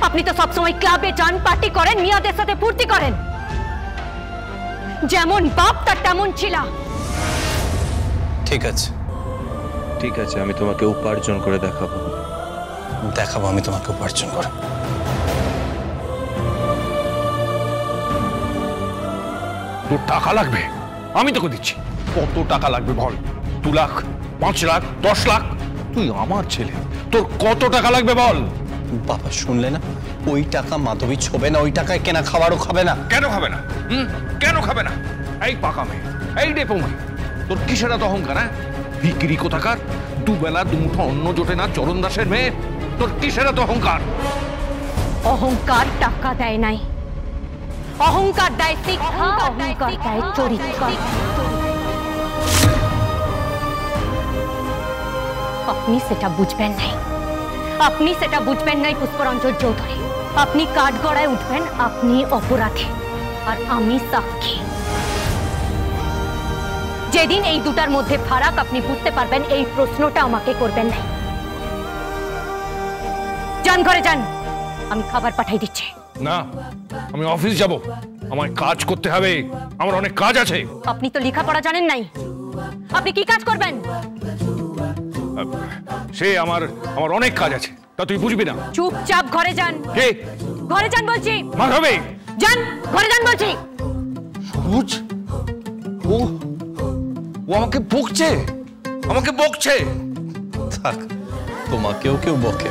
আপনি তো সবসময় ক্লাবে যান, পার্টি করেন, মিয়াদের সাথে ফুর্তি করেন। যেমন বাপ তার তেমন ছিলা। ঠিক আছে ঠিক আছে, আমি তোমাকে উপার্জন করে দেখাবো আমি তোমাকে উপার্জন করে। তোর টাকা লাগবে, আমি তোকে দিচ্ছি। কত টাকা লাগবে বল? 2 লাখ, 5 লাখ, 10 লাখ? তুই আমার ছেলে, তোর কত টাকা লাগবে বল? বাবা শুনলে না, ওই টাকা মাধবী ছোবে না, ওই টাকায় কেনা খাবারও খাবে না। কেন খাবে না? কেন খাবে না? এই পাকা মেয়ে, এই ডেপো মেয়ে, তোর কিসের এত অহংকার? হ্যাঁ, বিক্রি কোথাকার, দুবেলা দুমুঠো অন্ন জোটে না চরণ দাসের মেয়ে, তোর কিসের এত অহংকার? অহংকার টাকা দেয় নাই, অহংকার দেয় শিক্ষা, অহংকার দেয় চরিত্র। আপনি সেটা বুঝবেন নাই, আপনি সেটা বুঝবেন নাই পুষ্পরঞ্জন চৌধুরী। আপনি কাঠগড়ায় উঠবেন, আপনি অপরাধী আর আমি সাক্ষী। যেদিন এই দুটার মধ্যে ফারাক আপনি বুঝতে পারবেন, এই প্রশ্নটা আমাকে করবেন নাই। যান ঘরে যান, আমি খাবার পাঠাই দিচ্ছি। না, আমি অফিস যাব, আমার কাজ করতে হবে, আমার অনেক কাজ আছে। আপনি তো লেখাপড়া জানেন নাই, আপনি কি কাজ করবেন? সে আমার অনেক কাজ আছে, তা তুই বুঝবি না। চুপচাপ ঘরে যান। কে? ঘরে যান বলছি। মাধবী যান, ঘরে যান বলছি। সবুজ, ও আমাকে বকছে, আমাকে বকছে। থাক, তোমাকেও কেউ বকে।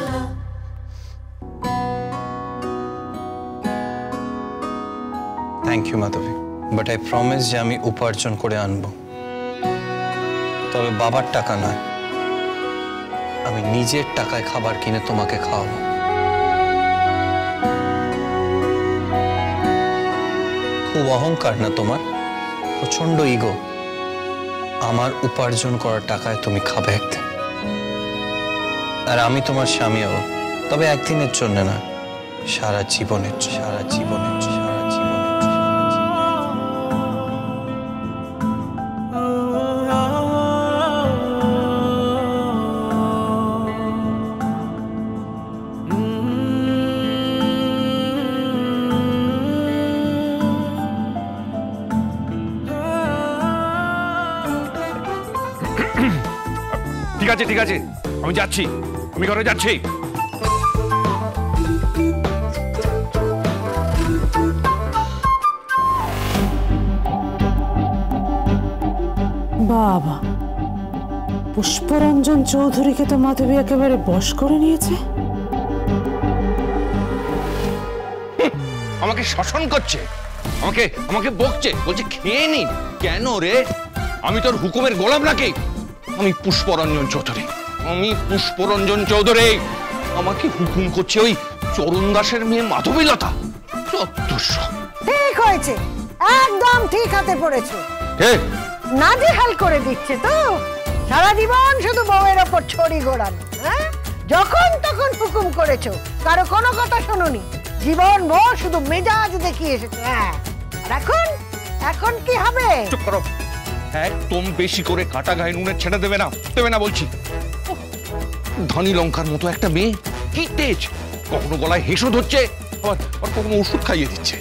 Thank you Madhabi, but I promise যে আমি উপার্জন করে আনবো, তবে বাবার টাকা নয়। আমি নিজের টাকায় খাবার কিনে তোমাকে খাওয়াবো। খুব অহংকার না তোমার? প্রচন্ড ইগো। আমার উপার্জন করার টাকায় তুমি খাবে একদিন, আর আমি তোমার স্বামী হব, তবে একদিনের জন্য না, সারা জীবনের, সারা জীবনের, সারা জীবনের। ঠিক আছে ঠিক আছে, আমি যাচ্ছি, আমি ঘরে যাচ্ছি। বাবা, পুষ্পরঞ্জন চৌধুরীকে তো মাধবী একেবারে বশ করে নিয়েছে। আমাকে শাসন করছে, আমাকে বকছে, বলছে খেয়ে নি। কেন রে? আমি তোর হুকুমের গোলাম নাকি? আমি পুষ্পরঞ্জন চৌধুরী, আমি পুষ্পরঞ্জন চৌধুরী। আমাকে হুকুম করছে ওই চরণ দাসের মেয়ে মাধবীলতা। ঠিক হয়েছে, একদম ঠিক হাতে পড়েছো। নাজেহাল করে দিচ্ছে তো, সারা জীবন শুধু বউয়ের ওপর ছড়ি ঘোরানো। হ্যাঁ, যখন তখন হুকুম করেছো, কারো কোনো কথা শোনোনি, জীবন ভোর শুধু মেজাজ দেখিয়ে এসেছো। হ্যাঁ, এখন কি হবে? চুপ করো, একদম বেশি করে কাটা গায়ে নুনের ছেড়ে দেবে না বলছি। ধনী লঙ্কার মতো একটা মেয়ে, কি তেজ! কখনো গলায় হেসো ধরছে, আবার কখনো ওষুধ খাইয়ে দিচ্ছে।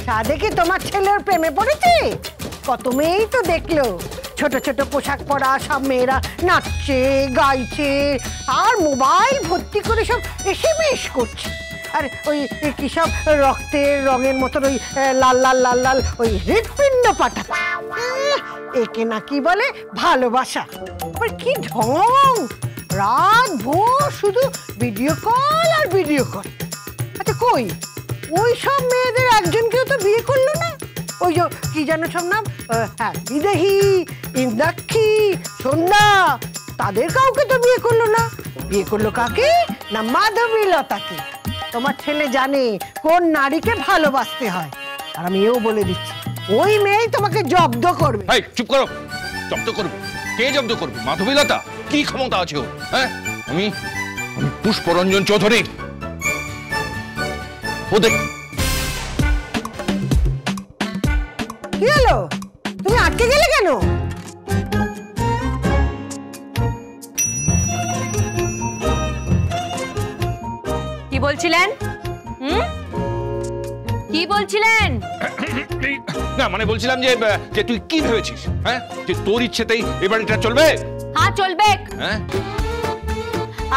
সাধে কি তোমার ছেলের প্রেমে পড়েছে? কত মেয়েই তো দেখলো, ছোট ছোট পোশাক পরা সব মেয়েরা নাচছে, গাইছে, আর মোবাইল ভর্তি করে সব এসএমএস করছে। আর ওই কি সব রক্তের রঙের মতন ওই লাল লাল লাল লাল ওই হৃৎপিণ্ড পাঠাচ্ছে। একে নাকি বলে ভালোবাসা। আবার কি ঢং, রাত ভোর শুধু ভিডিও কল আর ভিডিও কল। আচ্ছা কই, ওই সব মেয়েদের একজনকেও তো বিয়ে করলো না? ওই যে কি যেন সব নাম, হ্যাঁ, বিদেহী, ইন্দাক্ষী, সন্ধ্যা, তাদের কাউকে তো বিয়ে করলো না। বিয়ে করলো কাকে? না মাধবীলতাকে। তোমার ছেলে জানে কোন নারীকে ভালোবাসতে হয়, আর আমি এও বলে দিচ্ছি, ওই মেয়েই তোমাকে জব্দ করবে। চুপ করো, জব্দ করবে? কে জব্দ করবে? মাধবীলতা? কি ক্ষমতা আছে ওর? হ্যাঁ, আমি পুষ্পরঞ্জন চৌধুরী। কি হলো, তুমি আটকে গেলে কেন? কি কি বলছিলেন? কি বলছিলেন? না মানে বলছিলাম যে যে তুই কি ভেবেছিস, হ্যাঁ, যে তোর ইচ্ছেতেই এই বাড়িটা চলবে? হ্যাঁ চলবে। হ্যাঁ,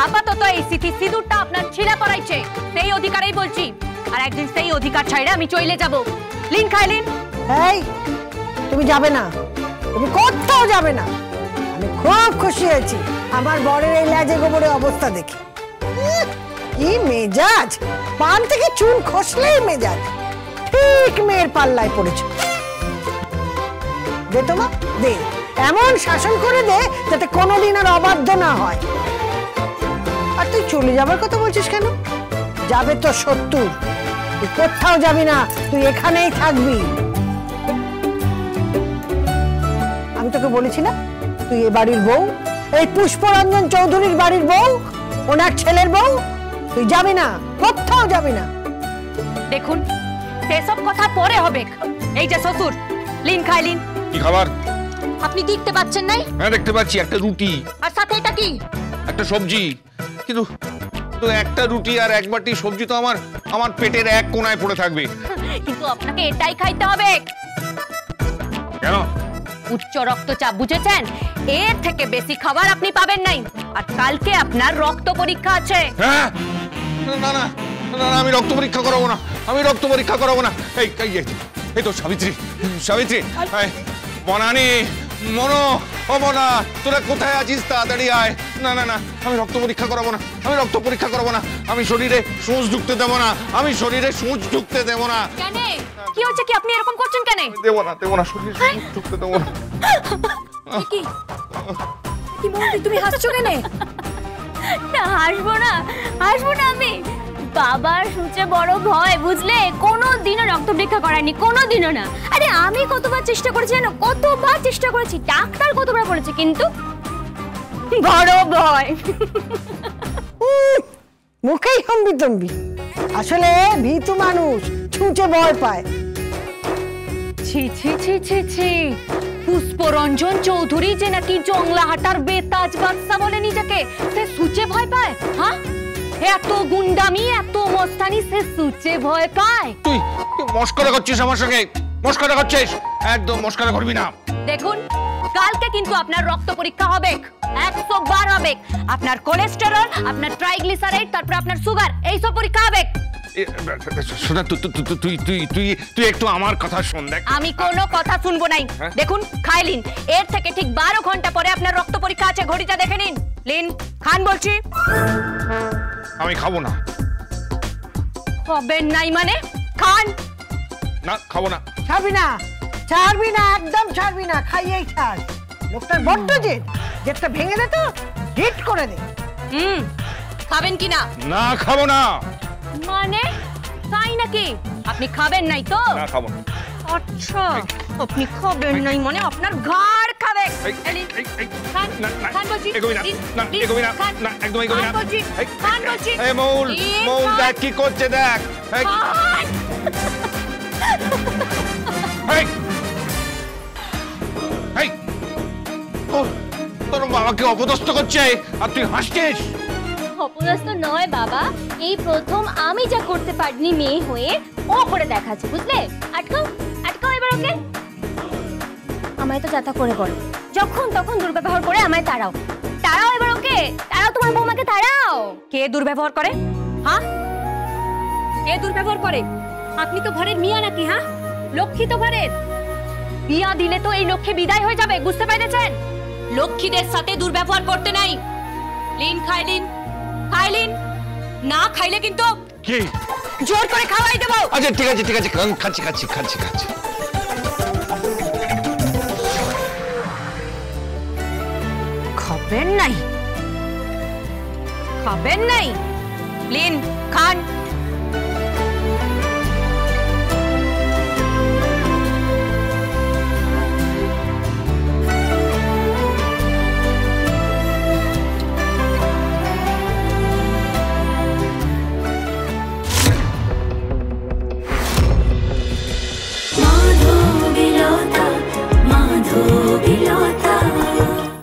আপাতত এই সিঁদুরটা আপনার ছিঁড়া পড়াইছে, সেই অধিকারেই বলছি। আর একদিন সেই অধিকার ছাইড়ে আমি চলে যাব। লিন খাইলিন। এই তুমি যাবে না, তুমি কোথাও যাবে না। আমি খুব খুশি হয়েছি আমার বরের এই লাজে গোবরে অবস্থা দেখে। কি মেজাজ, পান থেকে চুন খসলেই মেজাজ। ঠিক মেয়ের পাল্লায় পড়েছ। দে তোমা দে, এমন শাসন করে দে যাতে কোনোদিন আর অবাধ্য না হয়। আর তুই চলে যাবার কথা বলছিস কেন? যাবে তো 70, তুই কোথাও যাবি না, তুই এখানেই থাকবি। আমি তোকে বলেছি না তুই এ বাড়ির বউ, এই পুষ্পরঞ্জন চৌধুরীর বাড়ির বউ, ওনার ছেলের বউ। তুই যাবি না, কোথাও যাবি না। দেখুন সেসব কথা পরে হবে। এই যে শ্বশুর, লিন খাইলিন। কি খাবার? আপনি দেখতে পাচ্ছেন নাই? হ্যাঁ দেখতে পাচ্ছি, একটা রুটি আর সাথে এটা কি? একটা সবজি। কিন্তু তো একটা রুটি আর এক বাটি সবজি তো আমার পেটের এক কোণায় পড়ে থাকবে। কিন্তু আপনাকে এটাই খাইতে হবে। কেন? উচ্চ রক্তচাপ, বুঝেছেন? এর থেকে বেশি খাবার আপনি পাবেন নাই। আর কালকে আপনার রক্ত পরীক্ষা আছে। হ্যাঁ, না না না, আমি রক্ত পরীক্ষা করাবো না, আমি রক্ত পরীক্ষা করাবো না। এই তো সাবিত্রী, সাবিত্রী, বনানি, মনো, ও মনা, তোরা কোথায় আছিস? তাড়াতাড়ি আয়। না না না, আমি রক্ত পরীক্ষা করাবো না, আমি রক্ত পরীক্ষা করাবো না। আমি শরীরে সূঁচ ঢুকতে দেবো না, আমি শরীরে সূঁচ ঢুকতে দেবো না। কেন? কি হচ্ছে কি? আপনি এরকম করছেন কেন? দেবো না, শরীরে সূঁচ ঢুকতে দেবো না। কি কি বললি? তুমি হাসছো কেন? না হাসবো না, হাসবো না আমি। বাবার সূচে বড় ভয়, বুঝলে? কোনোদিনও রক্ত পরীক্ষা করায়নি, কোনোদিনও না। আরে আমি কতবার চেষ্টা করেছি জানো, কতবার চেষ্টা করেছি, ডাক্তার কতবার বলেছে, কিন্তু বড় ভয়। মুখেই হম্বিতম্বি। আসলে ভীতু মানুষ ছুঁচে ভয় পায়। ছি ছি ছি ছি ছি, পুষ্পরঞ্জন চৌধুরী যে নাকি জংলাহাটার বেতাজ বাদশা বলে নিজেকে, সে সূচে ভয় পায়? হ্যাঁ, এত গুন্ডামি, এত মস্তানি, সে সূচে ভয় পায়? তুই মস্করা করছিস আমার সঙ্গে, মস্করা করছিস। একদম মস্করা করবি না। দেখুন কালকে কিন্তু আপনার রক্ত পরীক্ষা হবে, 100 বার হবে। আপনার কোলেস্টেরল, আপনার ট্রাইগ্লিসারাইড, তারপর আপনার সুগার, এইসব পরীক্ষা হবে। শোনা, তুই একটু আমার কথা শোন। দেখ, আমি কোনো কথা শুনবো নাই। দেখুন খাইলিন, এর থেকে ঠিক 12 ঘন্টা পরে আপনার রক্ত পরীক্ষা আছে, ঘড়িটা দেখে নিন। লিন খান বলছি। আমি খাবো না। হবেন নাই মানে? খান। না, খাবো না। ছাড়বি না, ছাড়বি না, একদম ছাড়বি না, খাইয়েই ছাড়। লোকটার বড্ড জেদটা ভেঙে দে তো, হিট করে দে। খাবেন কি না? না, খাবো না। মানে তাই নাকি? আপনি খাবেন নাই তো? না, খাবো না। আচ্ছা, আপনি খাবেন নাই মানে আপনার ঘাড় খাবে। খান, খান বলছি। এগোবি না, না, এগোবি না, না, একদম এগোবি না। খান বলছি। এই মৌল, দেখ কি করছে, দেখ। তোর বাবাকে অপদস্থ করছে আর তুই হাসছিস। অপদস্থ নয় বাবা, এই প্রথম আমি যা করতে পারিনি মেয়ে হয়ে, ও করে দেখাচ্ছে, বুঝলে? আটকাও, আটকাও এবার ওকে। আমায় তো যাতা করে বল, যখন তখন দুর্ব্যবহার করে আমায় তাড়াও, তাড়াও এবার ওকে, তাড়াও তোমার বৌমাকে, তাড়াও। কে দুর্ব্যবহার করে? হ্যাঁ, কে দুর্ব্যবহার করে? আপনি তো ঘরের মিয়া নাকি? হ্যাঁ, লক্ষ্মী তো ঘরের। বিয়া দিলে তো এই লক্ষ্মী বিদায় হয়ে যাবে, বুঝতে পারছেন? লক্ষ্মীদের সাথে দুর্ব্যবহার করতে নাই। লিন খাইলিন, খাইলিন, না খাইলে কিন্তু কি জোর করে খাওয়াই দেব। আচ্ছা ঠিক আছে, ঠিক আছে, খাচ্ছি। খাবেন নাই, খাবেন নাই? লিন খান।